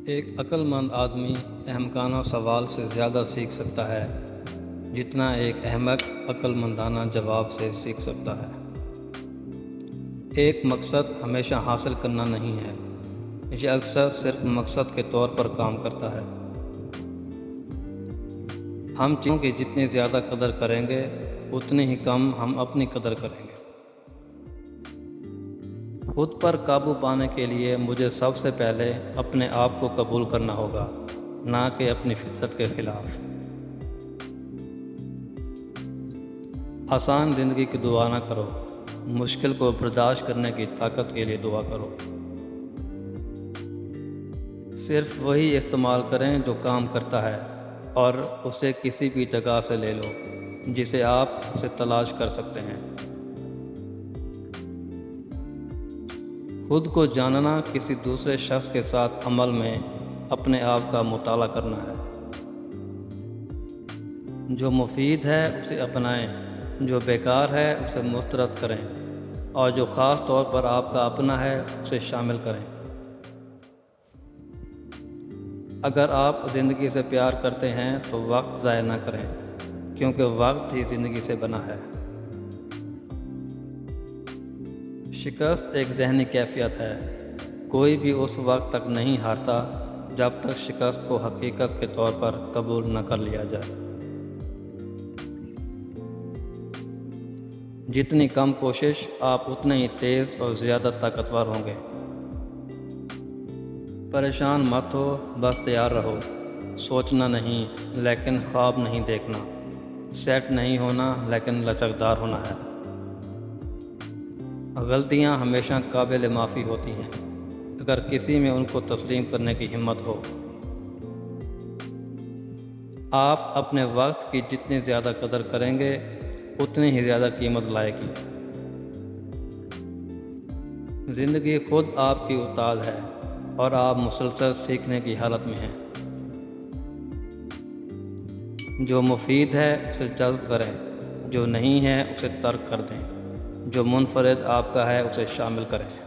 ایک عقل مند آدمی احمقانہ سوال سے زیادہ سیکھ سکتا ہے جتنا ایک احمق عقل مندانہ جواب سے سیکھ سکتا ہے۔ ایک مقصد ہمیشہ حاصل کرنا نہیں ہے، یہ اکثر صرف مقصد کے طور پر کام کرتا ہے۔ ہم چیزوں کی جتنی زیادہ قدر کریں گے اتنی ہی کم ہم اپنی قدر کریں گے۔ خود پر قابو پانے کے لیے مجھے سب سے پہلے اپنے آپ کو قبول کرنا ہوگا، نہ کہ اپنی فطرت کے خلاف۔ آسان زندگی کی دعا نہ کرو، مشکل کو برداشت کرنے کی طاقت کے لیے دعا کرو۔ صرف وہی استعمال کریں جو کام کرتا ہے اور اسے کسی بھی جگہ سے لے لو جسے آپ اسے تلاش کر سکتے ہیں۔ خود کو جاننا کسی دوسرے شخص کے ساتھ عمل میں اپنے آپ کا مطالعہ کرنا ہے۔ جو مفید ہے اسے اپنائیں، جو بیکار ہے اسے مسترد کریں، اور جو خاص طور پر آپ کا اپنا ہے اسے شامل کریں۔ اگر آپ زندگی سے پیار کرتے ہیں تو وقت ضائع نہ کریں، کیونکہ وقت ہی زندگی سے بنا ہے۔ شکست ایک ذہنی کیفیت ہے، کوئی بھی اس وقت تک نہیں ہارتا جب تک شکست کو حقیقت کے طور پر قبول نہ کر لیا جائے۔ جتنی کم کوشش آپ اتنے ہی تیز اور زیادہ طاقتور ہوں گے۔ پریشان مت ہو، بس تیار رہو۔ سوچنا نہیں لیکن خواب نہیں دیکھنا، سیٹ نہیں ہونا لیکن لچکدار ہونا ہے۔ غلطیاں ہمیشہ قابل معافی ہوتی ہیں اگر کسی میں ان کو تسلیم کرنے کی ہمت ہو۔ آپ اپنے وقت کی جتنی زیادہ قدر کریں گے اتنی ہی زیادہ قیمت لائے گی۔ زندگی خود آپ کی استاد ہے اور آپ مسلسل سیکھنے کی حالت میں ہیں۔ جو مفید ہے اسے جذب کریں، جو نہیں ہے اسے ترک کر دیں، جو منفرد آپ کا ہے اسے شامل کریں۔